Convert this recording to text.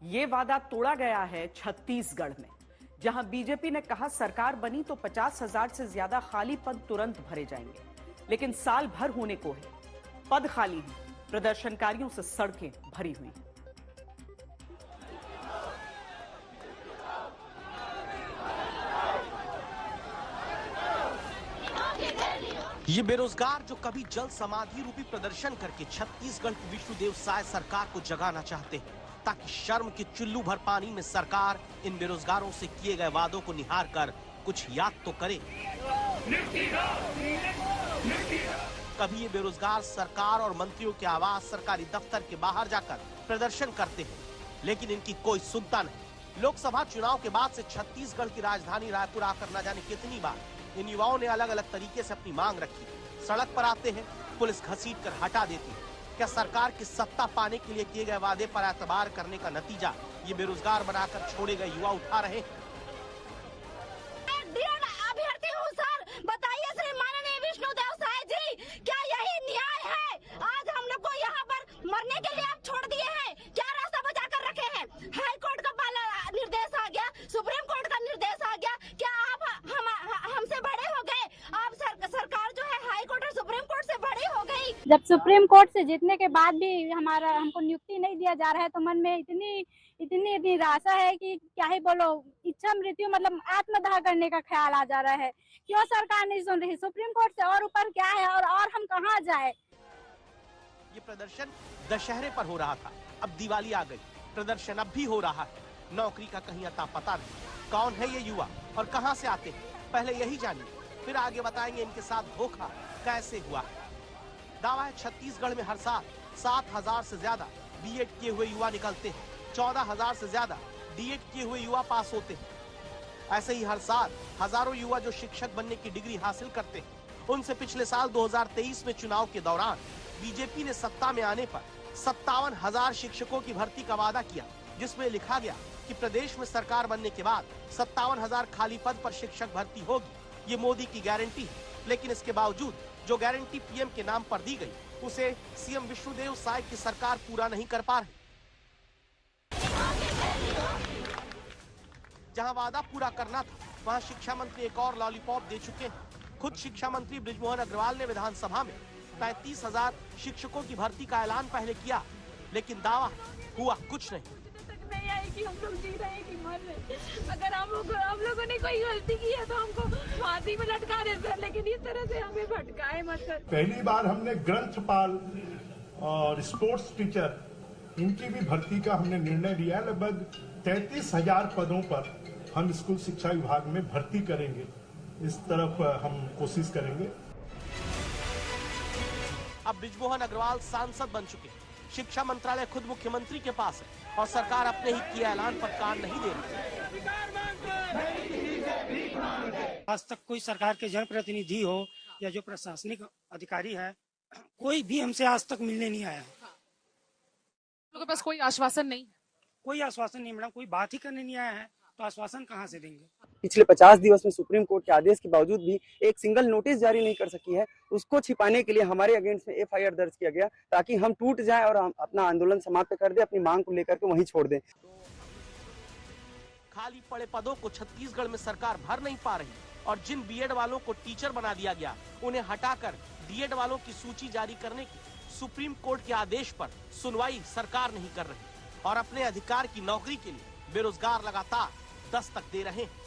ये वादा तोड़ा गया है छत्तीसगढ़ में, जहां बीजेपी ने कहा सरकार बनी तो 50,000 से ज्यादा खाली पद तुरंत भरे जाएंगे, लेकिन साल भर होने को है, पद खाली हैं, प्रदर्शनकारियों से सड़कें भरी हुई हैं। ये बेरोजगार जो कभी जल समाधि रूपी प्रदर्शन करके छत्तीसगढ़ की विष्णुदेव साय सरकार को जगाना चाहते हैं, ताकि शर्म के चुल्लू भर पानी में सरकार इन बेरोजगारों से किए गए वादों को निहार कर कुछ याद तो करे। कभी ये बेरोजगार सरकार और मंत्रियों के आवास सरकारी दफ्तर के बाहर जाकर प्रदर्शन करते हैं, लेकिन इनकी कोई सुनता नहीं। लोकसभा चुनाव के बाद से छत्तीसगढ़ की राजधानी रायपुर आकर न जाने कितनी बार इन युवाओं ने अलग अलग तरीके से अपनी मांग रखी। सड़क पर आते हैं, पुलिस घसीट कर हटा देती है। क्या सरकार की सत्ता पाने के लिए किए गए वादे पर एतबार करने का नतीजा ये बेरोजगार बनाकर छोड़े गए युवा उठा रहे हैं? अभ्यर्थी हूँ सर, बताइए श्री माननीय विष्णुदेव साय जी, क्या यही न्याय है? आज हम लोग को यहाँ पर मरने के लिए आप छोड़ दिए हैं, क्या रास्ता बचा कर रखे हैं? हाई कोर्ट का निर्देश आ गया, सुप्रीम कोर्ट का निर्देश आ गया, क्या आप हमसे बड़े हो गए? आप सरकार जो है हाई कोर्ट और सुप्रीम कोर्ट से बड़ी हो गई। जब सुप्रीम कोर्ट से जीतने के बाद भी हमको नियुक्ति नहीं दिया जा रहा है, तो मन में इतनी निराशा है कि क्या ही बोलो। इच्छा मृत्यु मतलब आत्मदाह करने का ख्याल आ जा रहा है। क्यों सरकार नहीं सुन रही? सुप्रीम कोर्ट से और ऊपर क्या है, और हम कहाँ जाए? ये प्रदर्शन दशहरे पर हो रहा था, अब दिवाली आ गई, प्रदर्शन अब भी हो रहा है। नौकरी का कहीं अता पता नहीं। कौन है ये युवा और कहां से आते हैं, पहले यही जानिए, फिर आगे बताएंगे इनके साथ धोखा कैसे हुआ। दावा है छत्तीसगढ़ में हर साल 7,000 से ज्यादा बीएड किए हुए युवा निकलते हैं, 14,000 से ज्यादा डीएड किए हुए युवा पास होते हैं। ऐसे ही हर साल हजारों युवा जो शिक्षक बनने की डिग्री हासिल करते हैं, उनसे पिछले साल 2023 में चुनाव के दौरान बीजेपी ने सत्ता में आने पर 57,000 शिक्षकों की भर्ती का वादा किया, जिसमें लिखा गया कि प्रदेश में सरकार बनने के बाद 57,000 खाली पद पर शिक्षक भर्ती होगी। ये मोदी की गारंटी है, लेकिन इसके बावजूद जो गारंटी पीएम के नाम पर दी गई, उसे सीएम विष्णुदेव साय की सरकार पूरा नहीं कर पा रही। जहां वादा पूरा करना था, वहां शिक्षा मंत्री एक और लॉलीपॉप दे चुके हैं। खुद शिक्षा मंत्री बृजमोहन अग्रवाल ने विधानसभा में 35,000 शिक्षकों की भर्ती का ऐलान पहले किया, लेकिन दावा हुआ कुछ नहीं। नहीं आई कि हम लोग जी रहे हैं कि मर रहे। अगर हम लोगों ने कोई गलती की है तो हमको फांसी में लटका देते, लेकिन इस तरह से हमें भटकाए मत कर। पहली बार हमने ग्रंथपाल और स्पोर्ट्स टीचर इनकी भी भर्ती का हमने निर्णय लिया। लगभग 33,000 पदों पर हम स्कूल शिक्षा विभाग में भर्ती करेंगे, इस तरफ हम कोशिश करेंगे। अब बृजमोहन अग्रवाल सांसद बन चुके हैं, शिक्षा मंत्रालय खुद मुख्यमंत्री के पास है और सरकार अपने ही किए ऐलान पर कान नहीं दे रही। आज तक कोई सरकार के जनप्रतिनिधि हो या जो प्रशासनिक अधिकारी है, कोई भी हमसे आज तक मिलने नहीं आया है। लोगों के पास कोई आश्वासन नहीं, कोई आश्वासन नहीं मैडम, कोई बात ही करने नहीं आया है, तो आश्वासन कहाँ से देंगे? पिछले 50 दिवस में सुप्रीम कोर्ट के आदेश के बावजूद भी एक सिंगल नोटिस जारी नहीं कर सकी है। उसको छिपाने के लिए हमारे अगेंस्ट में एफआईआर दर्ज किया गया, ताकि हम टूट जाएं और हम अपना आंदोलन समाप्त कर दें, अपनी मांग को लेकर के वहीं छोड़ दें। खाली पड़े पदों को छत्तीसगढ़ में सरकार भर नहीं पा रही, और जिन बीएड वालों को टीचर बना दिया गया, उन्हें हटाकर डीएड वालों की सूची जारी करने के सुप्रीम कोर्ट के आदेश पर सुनवाई सरकार नहीं कर रही, और अपने अधिकार की नौकरी के लिए बेरोजगार लगातार दस्तक दे रहे हैं।